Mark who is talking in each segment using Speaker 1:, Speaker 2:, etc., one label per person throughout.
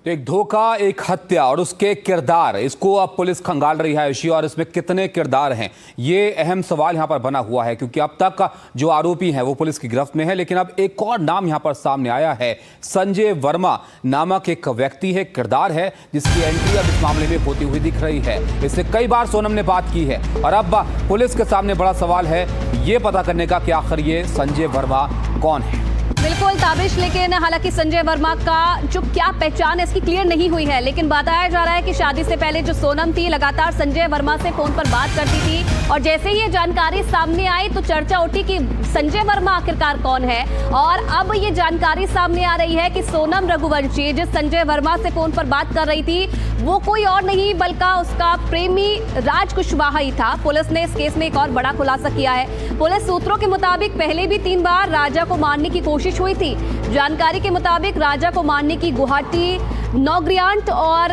Speaker 1: तो एक धोखा, एक हत्या और उसके किरदार, इसको अब पुलिस खंगाल रही है ऋषि। और इसमें कितने किरदार हैं, ये अहम सवाल यहाँ पर बना हुआ है, क्योंकि अब तक का जो आरोपी है वो पुलिस की गिरफ्त में है। लेकिन अब एक और नाम यहाँ पर सामने आया है। संजय वर्मा नामक एक व्यक्ति है, किरदार है, जिसकी एंट्री अब इस मामले में होती हुई दिख रही है। इससे कई बार सोनम ने बात की है और अब पुलिस के सामने बड़ा सवाल है ये पता करने का कि आखिर ये संजय वर्मा कौन है।
Speaker 2: बिल्कुल ताबिश, लेकिन हालांकि संजय वर्मा का जो क्या पहचान है इसकी क्लियर नहीं हुई है। लेकिन बताया जा रहा है कि शादी से पहले जो सोनम थी लगातार संजय वर्मा से फोन पर बात करती थी और जैसे ही ये जानकारी सामने आई तो चर्चा उठी कि संजय वर्मा आखिरकार कौन है। और अब ये जानकारी सामने आ रही है कि सोनम रघुवंशी जिस संजय वर्मा से फोन पर बात कर रही थी वो कोई और नहीं बल्कि उसका प्रेमी राज कुशवाहा ही था। पुलिस ने इस केस में एक और बड़ा खुलासा किया है। पुलिस सूत्रों के मुताबिक पहले भी 3 बार राजा को मारने की कोशिश हुई थी। जानकारी के मुताबिक राजा को मारने की गुवाहाटी, नौग्रियांट और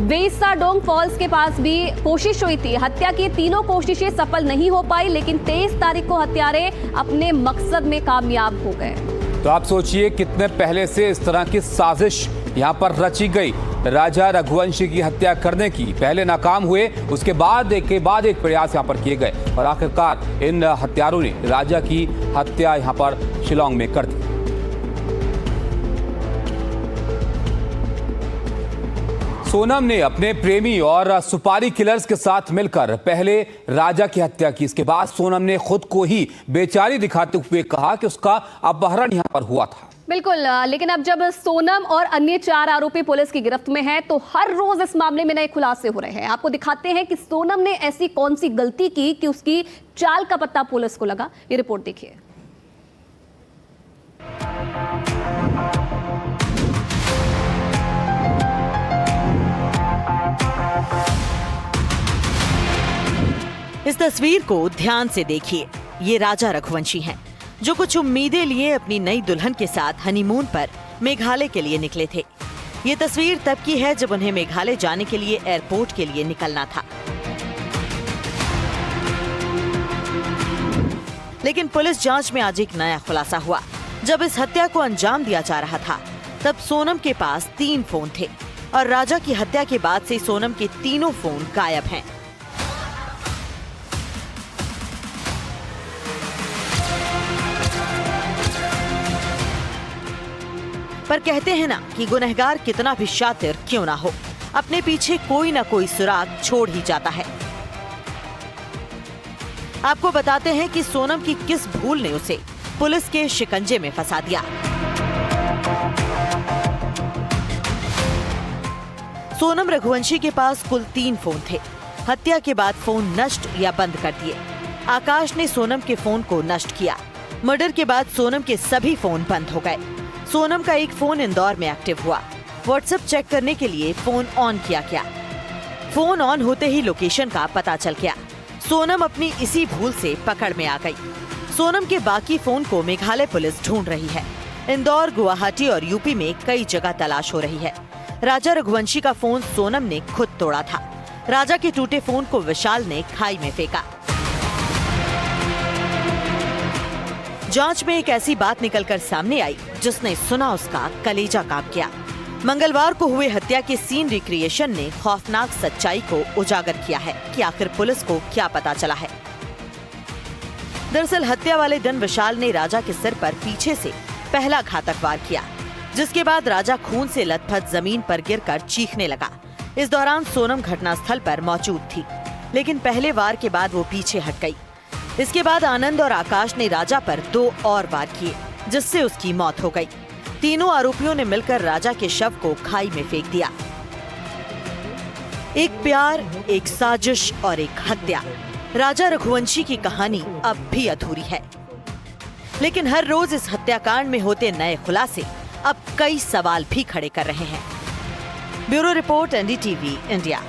Speaker 2: वेसाडोंग फॉल्स के पास भी कोशिश हुई थी। हत्या की तीनों कोशिशें सफल नहीं हो पाई, लेकिन 23 तारीख को हत्यारे अपने मकसद में कामयाब हो गए।
Speaker 1: तो आप सोचिए कितने पहले से इस तरह की साजिश यहाँ पर रची गई राजा रघुवंशी की हत्या करने की। पहले नाकाम हुए, उसके बाद एक प्रयास यहाँ पर किए गए और आखिरकार इन हत्यारों ने राजा की हत्या यहाँ पर शिलांग में कर दी। सोनम ने अपने प्रेमी और सुपारी किलर्स के साथ मिलकर पहले राजा की हत्या की। इसके बाद सोनम ने खुद को ही बेचारी दिखाते हुए कहा कि उसका अपहरण यहाँ पर हुआ था।
Speaker 2: बिल्कुल, लेकिन अब जब सोनम और अन्य 4 आरोपी पुलिस की गिरफ्त में हैं तो हर रोज इस मामले में नए खुलासे हो रहे हैं। आपको दिखाते हैं कि सोनम ने ऐसी कौन सी गलती की कि उसकी चाल का पत्ता पुलिस को लगा। ये रिपोर्ट देखिए।
Speaker 3: इस तस्वीर को ध्यान से देखिए। ये राजा रघुवंशी हैं, जो कुछ उम्मीदें लिए अपनी नई दुल्हन के साथ हनीमून पर मेघालय के लिए निकले थे। ये तस्वीर तब की है जब उन्हें मेघालय जाने के लिए एयरपोर्ट के लिए निकलना था। लेकिन पुलिस जांच में आज एक नया खुलासा हुआ। जब इस हत्या को अंजाम दिया जा रहा था तब सोनम के पास 3 फोन थे और राजा की हत्या के बाद से सोनम के तीनों फोन गायब हैं। पर कहते हैं ना कि गुनहगार कितना भी शातिर क्यों ना हो, अपने पीछे कोई ना कोई सुराग छोड़ ही जाता है। आपको बताते हैं कि सोनम की किस भूल ने उसे पुलिस के शिकंजे में फंसा दिया। सोनम रघुवंशी के पास कुल 3 फोन थे। हत्या के बाद फोन नष्ट या बंद कर दिए। आकाश ने सोनम के फोन को नष्ट किया। मर्डर के बाद सोनम के सभी फोन बंद हो गए। सोनम का एक फोन इंदौर में एक्टिव हुआ। व्हाट्सएप चेक करने के लिए फोन ऑन किया गया। फोन ऑन होते ही लोकेशन का पता चल गया। सोनम अपनी इसी भूल से पकड़ में आ गई। सोनम के बाकी फोन को मेघालय पुलिस ढूंढ रही है। इंदौर, गुवाहाटी और यूपी में कई जगह तलाश हो रही है। राजा रघुवंशी का फोन सोनम ने खुद तोड़ा था। राजा के टूटे फोन को विशाल ने खाई में फेंका। जांच में एक ऐसी बात निकलकर सामने आई जिसने सुना उसका कलेजा कांप गया। मंगलवार को हुए हत्या के सीन रिक्रिएशन ने खौफनाक सच्चाई को उजागर किया है कि आखिर पुलिस को क्या पता चला है। दरअसल हत्या वाले दिन विशाल ने राजा के सिर पर पीछे से पहला घातक वार किया, जिसके बाद राजा खून से लथपथ जमीन पर गिरकर चीखने लगा। इस दौरान सोनम घटनास्थल पर मौजूद थी, लेकिन पहले वार के बाद वो पीछे हट गई। इसके बाद आनंद और आकाश ने राजा पर 2 और वार किए, जिससे उसकी मौत हो गई। तीनों आरोपियों ने मिलकर राजा के शव को खाई में फेंक दिया। एक प्यार, एक साजिश और एक हत्या। राजा रघुवंशी की कहानी अब भी अधूरी है, लेकिन हर रोज इस हत्याकांड में होते नए खुलासे अब कई सवाल भी खड़े कर रहे हैं। Bureau report, NDTV, India.